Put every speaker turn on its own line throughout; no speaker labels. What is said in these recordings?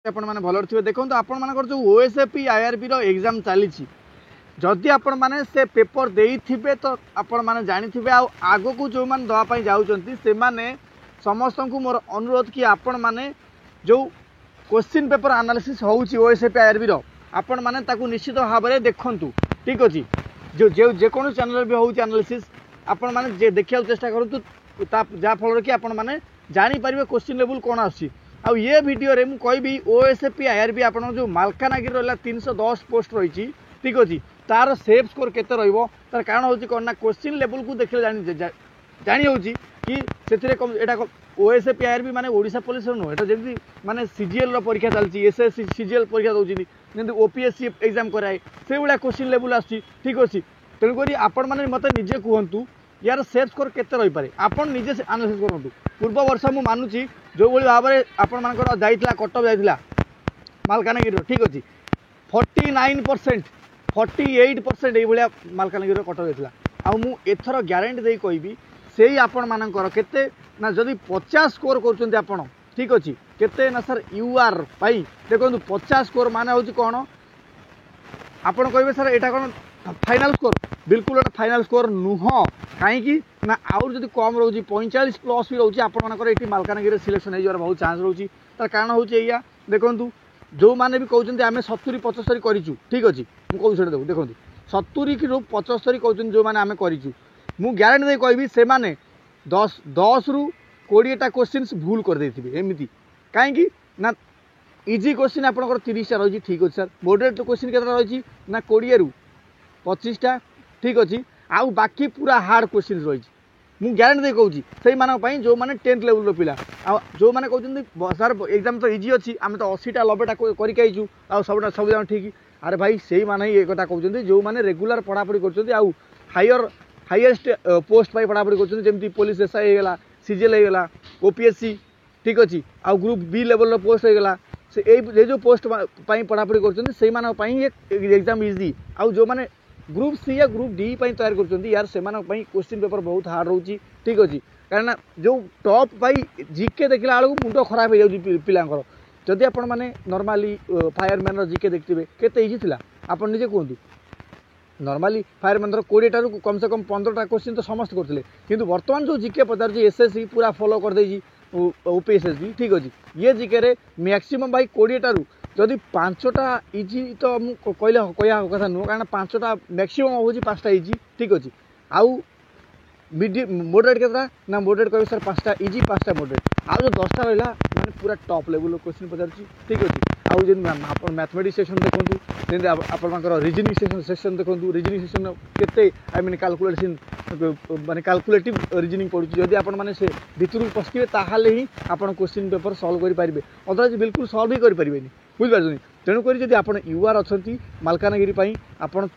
आपण माने भलर थिबे देखंतु आपण मानकर जो ओएसएपी आईआरबी रो एग्जाम चली जदि आपण माने से पेपर देइथिबे तो आपण माने जानिथिबे आ आगो को जो मान दवा पई जाउचंती से माने समस्त को मोर अनुरोध कि आपण माने जो क्वेश्चन पेपर एनालिसिस होउची ओएसएपी आईआरबी रो आपण माने ताकू निश्चित भाव में देखंतु ठीक अछि जो जे जे कोनो चैनल भी होउची एनालिसिस आपण माने जे देखिया चेष्टा करंतु जा फल कि आपण माने जानि परिबे क्वेश्चन लेवल कोन आछि आ ये वीडियो रे मु कहबी ओएसएपी आईआरबी आपण जो मालकानगिरी रहला 310 पोस्ट रही ठीक अच्छे तार सेफ स्कोर केते रहइबो तार कारण होची कोन ना क्वेश्चन लेवल को देखले जानि होची कि सेथिरे एटा ओएसएपी आईआरबी माने ओडिशा पुलिस नो एटा जेमि माने सीजीएल रो परीक्षा चलची एसएससी सीजीएल परीक्षा दोची जेमि ओपीएससी एग्जाम कराए से बडा क्वेश्चन लेवल आछि ठीक अछि तेनु करी आपण माने मते निजे कहंतु यार सेफ स्कोर केते रही पारे आपण निजे एनालिसिस करंतु पूर्व वर्ष मु मानुची जो भली भाव में आपण मानकर जाइतला कटअप जाइतला मालकानगिरी ठीक अछि 49% 48% ए भलिया मालकानगिरी कटअप जाइतला आ मु एथर ग्यारंटी देई कहबी सेही आपण मानकर केते ना जदि 50 स्कोर करछन्ते आपण ठीक अछि केते ना सर यूआर पाई देखंतु 50 स्कोर माने होची कोन आपण कहबे सर एटा कोन फाइनल स्कोर बिल्कुल एटा फाइनल स्कोर नुह कहीं ना आउर जदि कम रोची 45 प्लस भी रोची आपण मानकर एठी मालकानगिरी सिलेक्शन हो बहुत चांस रोची तार कारण होची एया देखंतु जो माने भी कहउछन्ते आमे 70 75 करिचु ठीक अछि मु कहू छडे देखंतु 70 कि 75 कहउछन जो माने आमे करिचु मु ग्यारंटी दे कहबी से माने 10 रु 20 टा क्वेश्चंस भूल कर देथिबे एमिति कहीं ना इजी क्वेश्चन आपनकर 30 टा रही ठीक अछि सर मॉडरेट क्वेश्चन केतना रही ना 20 रु 25 टा ठीक अछि आउ बाकी पूरा हार्ड क्वेश्चन रही मु ग्यारंटी दे कहूँ से मानी जो मैंने 10th लेवल पिला जो मैंने कहते सर एग्जाम तो इजी अच्छी आम तो 80टा 90टा करके सब सब ठीक अरे भाई से माने ये कथा कहते जो मैंने रेगुलर पढ़ापढ़ी कर हाईएस्ट पोस्ट पर पढ़ापढ़ी करमती पुलिस एसआई होगा सीजीएल होगा ओपीएससी ठीक अच्छी आउ ग्रुप बी लेवल पोस्ट होगा से जो पोस्ट पढ़ापढ़ी कर एग्जाम इजी आउ जो मैंने ग्रुप सी या ग्रुप डी तैयार कर यार से क्वेश्चन पेपर बहुत हार्ड रोची ठीक अच्छे कारण जो टॉप पाई जीके देखला बेलू मुंड खराब हो जाए पिलांकर जदि आपण मैंने नॉर्मली फायरमैन जीके देखते केते इजी थिला आपण निजे कहतु नॉर्मली फायरमैन 20 टारू कम से कम 15टा क्वेश्चन तो समस्त करते किंतु वर्तमान जो जीके पचार एसएससी पूरा फॉलो कर देजी ओपीएसएससी ठीक अच्छे ये जीके रे मैक्सिमम भाई 20 टारू जदि 5टा इजी तो कहले कह कथा नुह कारण 5टा मैक्सिमम हो 5टा इजी ठीक अच्छे आउ मॉडरेट केतना ना मॉडरेट कह सर 5टा इजी 5टा मॉडरेट आउ जो 10टा रहा मैंने पूरा टॉप लेवल क्वेश्चन पचार ठीक अच्छे आउ जब आप मैथमेटिक्स सेक्शन देखूँ जमी आपर रिजनिंग सेक्शन देखूँ रिजनिंग सेक्शन केते आई मीन कैलकुलेशन माने कैलकुलेटिव रिजनिंग पड़ू जदि आपण माने से भितर पशिबे ताहाले ही आपण क्वेश्चन पेपर सॉल्व करि पारिबे अदरवाइज बिल्कुल सॉल्व ही करि पारिबेनी बुझ पारछनी तेणुक जदि आपण यूआर अच्छा मालकानगिरी आपण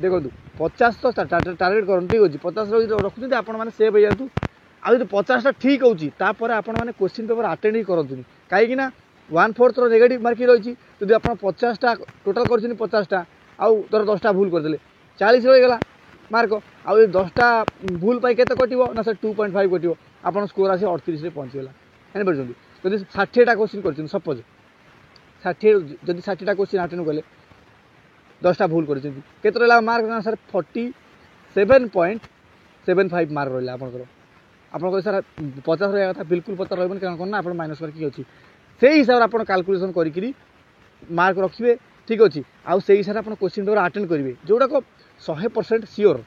देखो 50 तो टार्गेट कर ठीक अच्छे 50 रखुच्च आपण मैंने सेव हो जातु आज 50टा ठीक होपर आपण मैंने क्वेश्चन पेपर आटेंड ही करतुनि कहीं 1/4 नेगेटिव मार्किंग रही जब आप 50टा टोटाल कर 50टा आउ तर 10टा भूल करदे 40 रहीगला मार्क आउ 10टा भूल पाई केते कटिवो ना सर 2.5 कटिवो आपण स्कोर आसी 38 रे पहुँचीगला जानि पारछन्ती जदि 60टा क्वेश्चन करछन सपोज 60 जदि 60टा क्वेश्चन अटेंड कले 10टा भूल करछन्ती केते रहला मार्क ना सर 47.75 मार्क रहला आपन सर 50 रहा था बिल्कुल 50 रहबन कारण ना आपण माइनस मार्किंग अछि से हिसाब से कैलकुलेशन करी मार्क रखिए ठीक अच्छे आउ से हिसाब से आप क्वेश्चन पेपर अटेंड करेंगे जोड़ाक 100% सियोर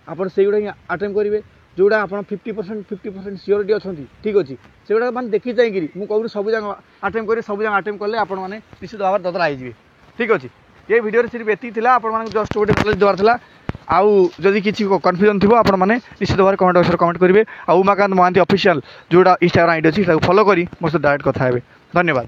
आपड़ से गुड़ा अटेंड करेंगे जोड़ा आप 50% सियोरिटी अच्छा ठीक अच्छे से गुड़ा मैंने देखी चाहिए मुझे कहूँ सब जगह अटेम्प्ट करें सब जगह अटेम्प्ट कले आप निश्चित भाव में ददरा हो ठीक अच्छे ये वीडियो सिर्फ एति आप जस्ट गोटे नॉलेज देवार था आउ जदि किसी कन्फ्यूजन थी आप निश्चित भाव कमेंट बॉक्स कमेंट करेंगे आ उमाकांत महांती ऑफिशियल जोड़ा इंस्टाग्राम आईडी अच्छी फॉलो करी मोर डायरेक्ट कथा है धन्यवाद।